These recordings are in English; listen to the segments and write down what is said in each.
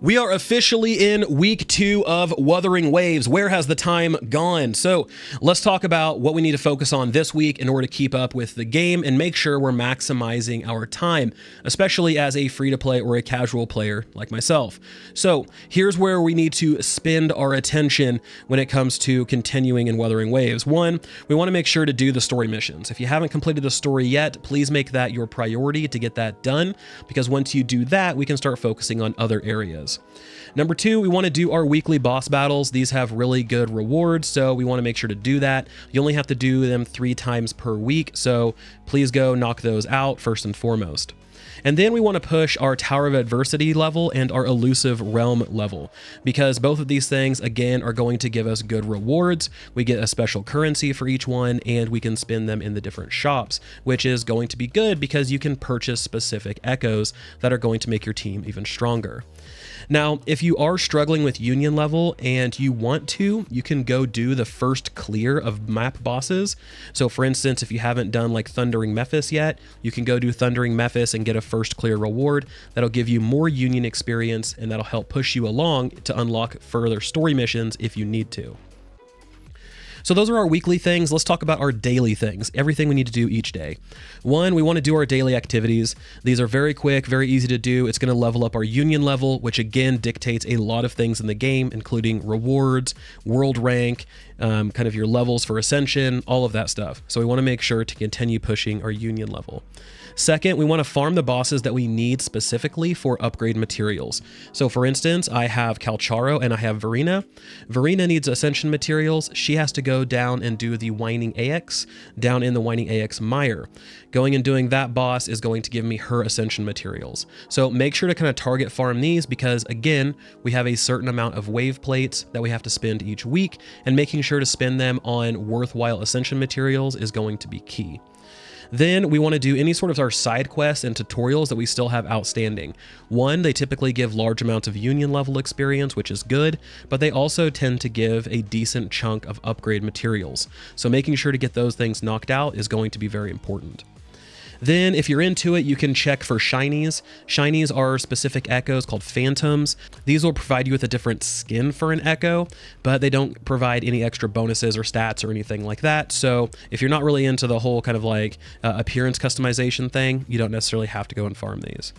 We are officially in week 2 of Wuthering Waves. Where has the time gone? So let's talk about what we need to focus on this week in order to keep up with the game and make sure we're maximizing our time, especially as a free-to-play or a casual player like myself. So here's where we need to spend our attention when it comes to continuing in Wuthering Waves. One, we want to make sure to do the story missions. If you haven't completed the story yet, please make that your priority to get that done, because once you do that, we can start focusing on other areas. Number 2, we want to do our weekly boss battles. These have really good rewards, so we want to make sure to do that. You only have to do them 3 times per week, so please go knock those out first and foremost. And then we want to push our Tower of Adversity level and our Illusive Realm level, because both of these things, again, are going to give us good rewards. We get a special currency for each one, and we can spend them in the different shops, which is going to be good because you can purchase specific echoes that are going to make your team even stronger. Now, if you are struggling with union level and you want to, you can go do the first clear of map bosses. So for instance, if you haven't done like Thundering Memphis yet, you can go do Thundering Memphis and get a first clear reward. That'll give you more union experience, and that'll help push you along to unlock further story missions if you need to. So those are our weekly things. Let's talk about our daily things, everything we need to do each day. 1, we want to do our daily activities. These are very quick, very easy to do. It's going to level up our union level, which again dictates a lot of things in the game, including rewards, world rank, kind of your levels for Ascension, all of that stuff. So we want to make sure to continue pushing our union level. Second, we want to farm the bosses that we need specifically for upgrade materials. So for instance, I have Calcharo and I have Verena. Verena needs Ascension materials. She has to go down and do the Whining AX down in the Whining AX Mire. Going and doing that boss is going to give me her Ascension materials. So make sure to kind of target farm these, because again, we have a certain amount of wave plates that we have to spend each week, and making sure to spend them on worthwhile Ascension materials is going to be key. Then we want to do any sort of our side quests and tutorials that we still have outstanding. 1, they typically give large amounts of union level experience, which is good, but they also tend to give a decent chunk of upgrade materials. So making sure to get those things knocked out is going to be very important. Then if you're into it, you can check for shinies. Shinies are specific echoes called phantoms. These will provide you with a different skin for an echo, but they don't provide any extra bonuses or stats or anything like that. So if you're not really into the whole kind of like appearance customization thing, you don't necessarily have to go and farm these.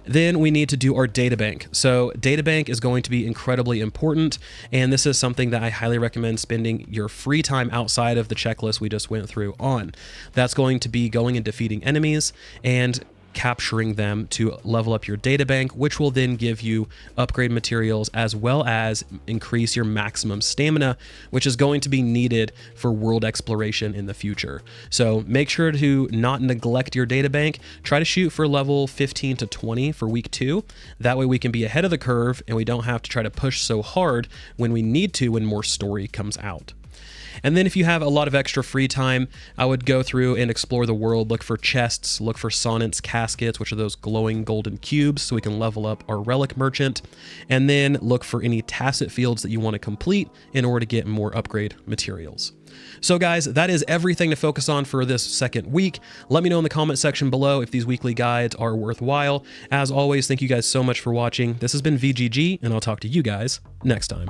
Then we need to do our databank. So databank is going to be incredibly important, and this is something that I highly recommend spending your free time outside of the checklist we just went through on. That's going to be going and defeating enemies and capturing them to level up your databank, which will then give you upgrade materials as well as increase your maximum stamina, which is going to be needed for world exploration in the future. So make sure to not neglect your databank. Try to shoot for level 15 to 20 for week 2. That way we can be ahead of the curve and we don't have to try to push so hard when we need to when more story comes out. And then if you have a lot of extra free time, I would go through and explore the world, look for chests, look for Sonnet's caskets, which are those glowing golden cubes, so we can level up our relic merchant, and then look for any tacit fields that you want to complete in order to get more upgrade materials. So guys, that is everything to focus on for this second week. Let me know in the comment section below if these weekly guides are worthwhile. As always, thank you guys so much for watching. This has been VGG, and I'll talk to you guys next time.